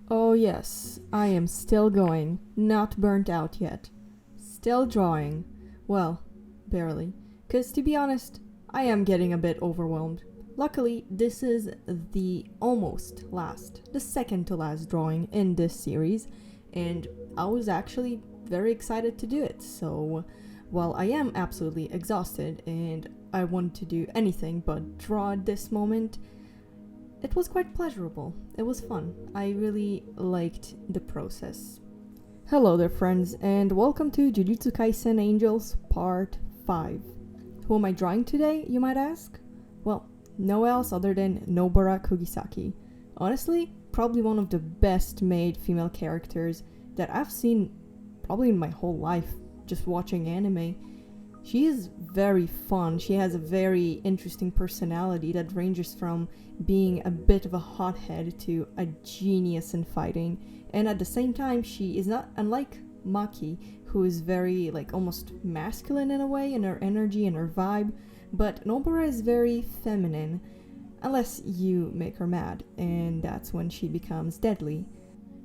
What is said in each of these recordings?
Oh, yes, I am still going, not burnt out yet. Still drawing. Well, barely. Because to be honest, I am getting a bit overwhelmed. Luckily, this is the almost last, the second to last drawing in this series, and I was actually very excited to do it. So, while I am absolutely exhausted and I want to do anything but draw at this moment, it was quite pleasurable. It was fun. I really liked the process. Hello there, friends, and welcome to Jujutsu Kaisen Angels Part 5. Who am I drawing today, you might ask? Well, no else other than Nobara Kugisaki. Honestly, probably one of the best made female characters that I've seen probably in my whole life, just watching anime. She is very fun. She has a very interesting personality that ranges from being a bit of a hothead to a genius in fighting. And at the same time, she is not unlike Maki, who is very almost masculine in a way in her energy and her vibe, but Nobara is very feminine, unless you make her mad, and that's when she becomes deadly.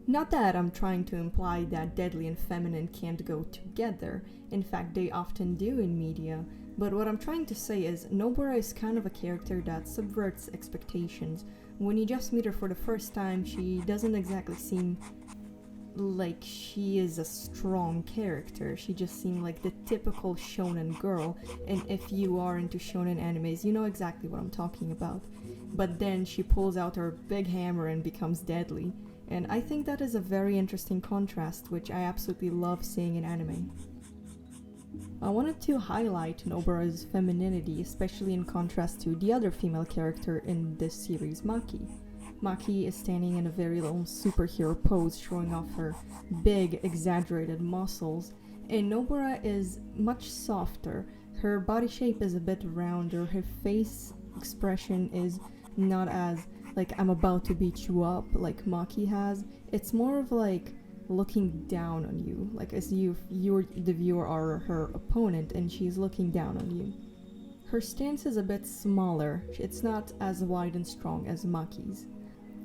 Not that I'm trying to imply that deadly and feminine can't go together. In fact, they often do in media. But what I'm trying to say is Nobara is kind of a character that subverts expectations. When you just meet her for the first time, she doesn't exactly seem like she is a strong character. She just seemed like the typical shonen girl. And if you are into shonen animes, you know exactly what I'm talking about. But then she pulls out her big hammer and becomes deadly. And I think that is a very interesting contrast, which I absolutely love seeing in anime. I wanted to highlight Nobara's femininity, especially in contrast to the other female character in this series, Maki. Maki is standing in a very little superhero pose, showing off her big, exaggerated muscles, and Nobara is much softer. Her body shape is a bit rounder, her face expression is not as I'm about to beat you up like Maki has. It's more of looking down on you, as you the viewer are her opponent and she's looking down on you. Her stance is a bit smaller. It's not as wide and strong as Maki's.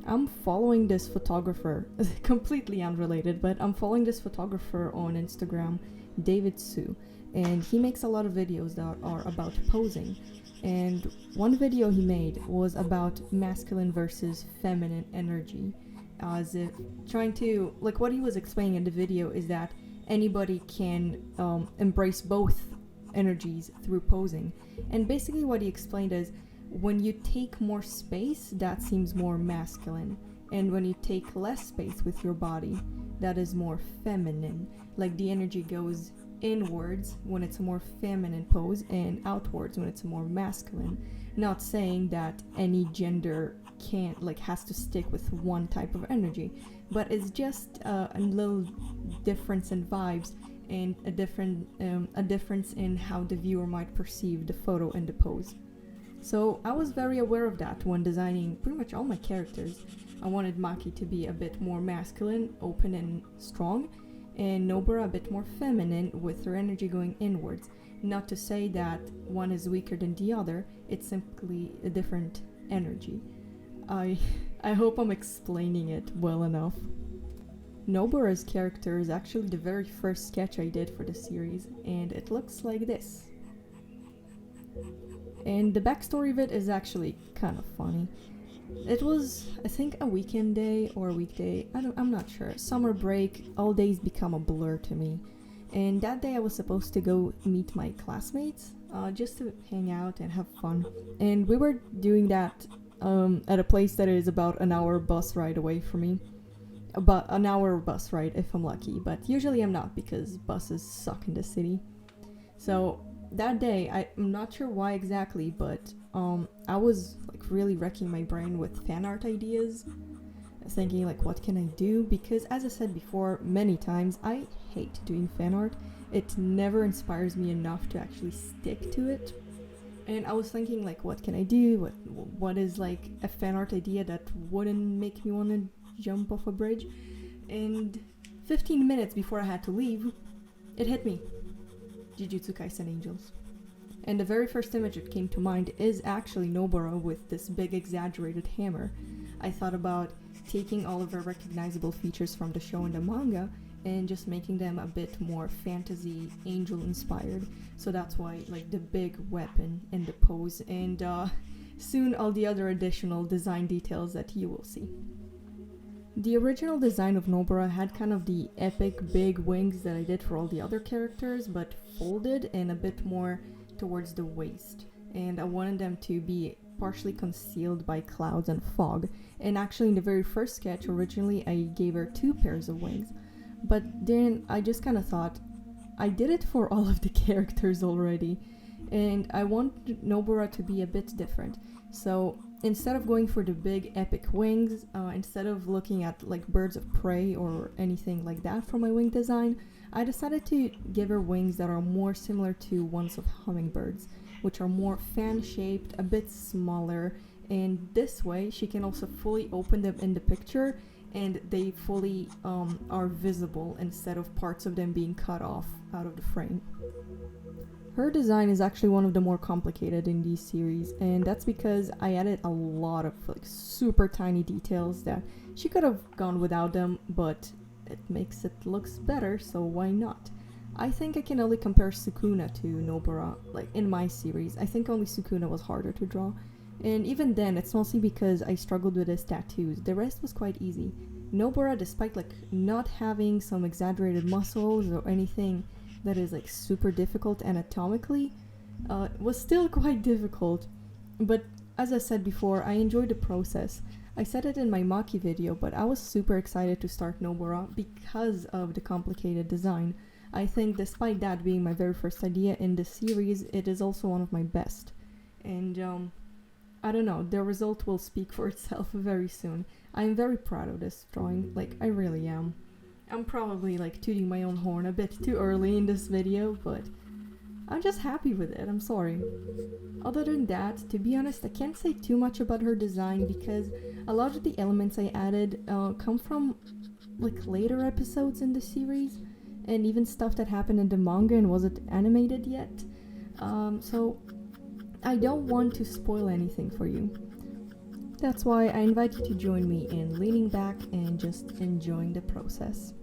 I'm following this photographer, completely unrelated, but I'm following this photographer on Instagram, David Su, and he makes a lot of videos that are about posing. And one video he made was about masculine versus feminine energy, as if trying to, what he was explaining in the video is that anybody can embrace both energies through posing. And basically what he explained is, when you take more space, that seems more masculine, and when you take less space with your body, that is more feminine. The energy goes inwards when it's a more feminine pose and outwards when it's a more masculine. Not saying that any gender can't has to stick with one type of energy, but it's just a little difference in vibes and a difference in how the viewer might perceive the photo and the pose. So I was very aware of that when designing pretty much all my characters. I wanted Maki to be a bit more masculine, open and strong, and Nobara a bit more feminine with her energy going inwards. Not to say that one is weaker than the other, it's simply a different energy. I hope I'm explaining it well enough. Nobara's character is actually the very first sketch I did for the series, and it looks like this. And the backstory of it is actually kind of funny. It was, I think, a weekend day or a weekday, I'm not sure. Summer break, all days become a blur to me. And that day I was supposed to go meet my classmates, just to hang out and have fun. And we were doing that at a place that is about an hour bus ride away from me. About an hour bus ride if I'm lucky, but usually I'm not because buses suck in the city. So that day, I'm not sure why exactly, but I was really wrecking my brain with fan art ideas, thinking what can I do, because as I said before many times, I hate doing fan art. It never inspires me enough to actually stick to it. And I was thinking what can I do, what is a fan art idea that wouldn't make me want to jump off a bridge, and 15 minutes before I had to leave, it hit me. Jujutsu Kaisen Angels. And the very first image that came to mind is actually Nobara with this big exaggerated hammer. I thought about taking all of her recognizable features from the show and the manga and just making them a bit more fantasy angel inspired. So that's why like the big weapon and the pose and soon all the other additional design details that you will see. The original design of Nobara had kind of the epic big wings that I did for all the other characters, but folded and a bit more towards the waist. And I wanted them to be partially concealed by clouds and fog. And actually in the very first sketch, originally I gave her 2 pairs of wings. But then I just kind of thought, I did it for all of the characters already. And I want Nobara to be a bit different. So instead of going for the big epic wings, instead of looking at like birds of prey or anything like that for my wing design, I decided to give her wings that are more similar to ones of hummingbirds, which are more fan-shaped, a bit smaller, and this way she can also fully open them in the picture and they fully are visible instead of parts of them being cut off out of the frame. Her design is actually one of the more complicated in these series, and that's because I added a lot of like super tiny details that she could have gone without them, but it makes it looks better, so why not? I think I can only compare Sukuna to Nobara, like in my series. I think only Sukuna was harder to draw, and even then it's mostly because I struggled with his tattoos. The rest was quite easy. Nobara, despite like not having some exaggerated muscles or anything that is like super difficult anatomically, was still quite difficult. But as I said before, I enjoyed the process. I said it in my Maki video, but I was super excited to start Nobara because of the complicated design. I think despite that being my very first idea in the series, it is also one of my best. And I don't know, the result will speak for itself very soon. I'm very proud of this drawing, like I really am. I'm probably like tooting my own horn a bit too early in this video, but I'm just happy with it, I'm sorry. Other than that, to be honest, I can't say too much about her design because a lot of the elements I added come from like later episodes in the series and even stuff that happened in the manga and wasn't animated yet. So I don't want to spoil anything for you. That's why I invite you to join me in leaning back and just enjoying the process.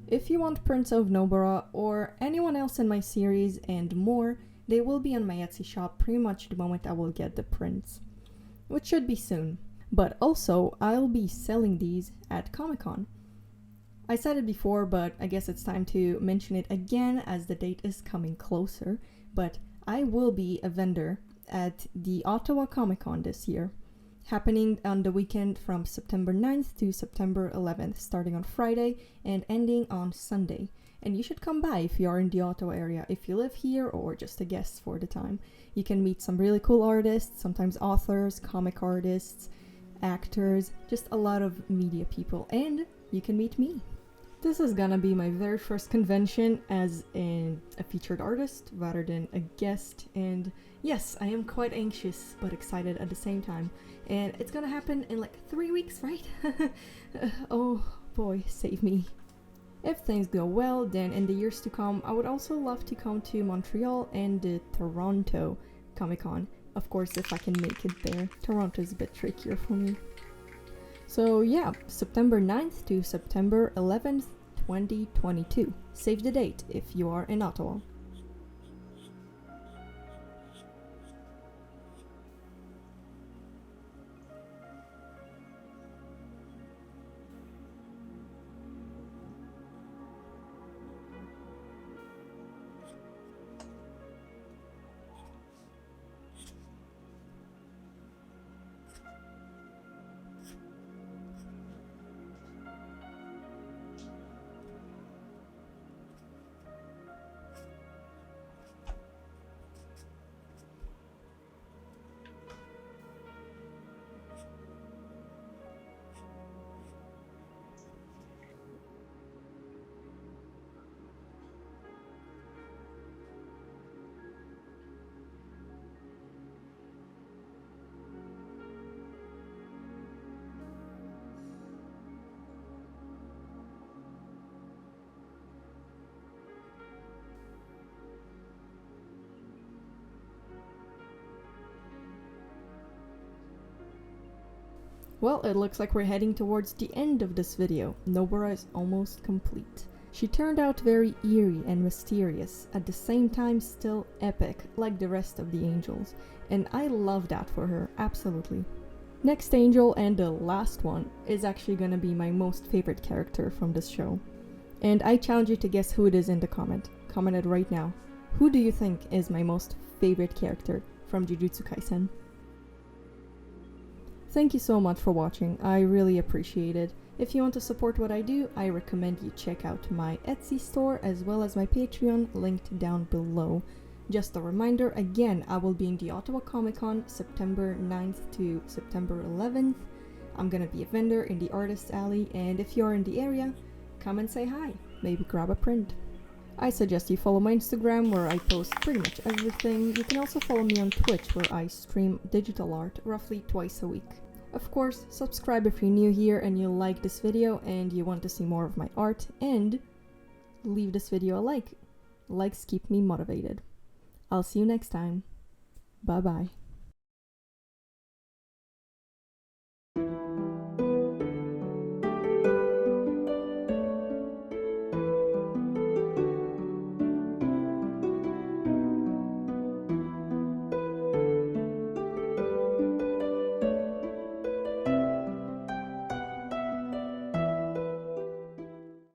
If you want prints of Nobara or anyone else in my series and more, they will be on my Etsy shop pretty much the moment I will get the prints, which should be soon. But also, I'll be selling these at Comic-Con. I said it before, but I guess it's time to mention it again as the date is coming closer, but I will be a vendor at the Ottawa Comic-Con this year, happening on the weekend from September 9th to September 11th, starting on Friday and ending on Sunday. And you should come by if you are in the Ottawa area, if you live here or just a guest for the time. You can meet some really cool artists, sometimes authors, comic artists, actors, just a lot of media people, and you can meet me. This is gonna be my very first convention as a featured artist rather than a guest, and yes, I am quite anxious but excited at the same time. And it's gonna happen in like 3 weeks, right? Oh boy, save me. If things go well, then in the years to come, I would also love to come to Montreal and the Toronto Comic-Con of course, if I can make it there. Toronto is a bit trickier for me. So yeah, September 9th to September 11th, 2022. Save the date if you are in Ottawa. Well, it looks like we're heading towards the end of this video. Nobara is almost complete. She turned out very eerie and mysterious, at the same time still epic, like the rest of the angels. And I love that for her, absolutely. Next angel, and the last one, is actually gonna be my most favorite character from this show. And I challenge you to guess who it is in the comment. Comment it right now. Who do you think is my most favorite character from Jujutsu Kaisen? Thank you so much for watching, I really appreciate it. If you want to support what I do, I recommend you check out my Etsy store as well as my Patreon, linked down below. Just a reminder, again, I will be in the Ottawa Comic Con September 9th to September 11th. I'm gonna be a vendor in the Artist Alley, and if you're in the area, come and say hi, maybe grab a print. I suggest you follow my Instagram where I post pretty much everything. You can also follow me on Twitch where I stream digital art roughly twice a week. Of course, subscribe if you're new here and you like this video and you want to see more of my art, and leave this video a like. Likes keep me motivated. I'll see you next time. Bye bye.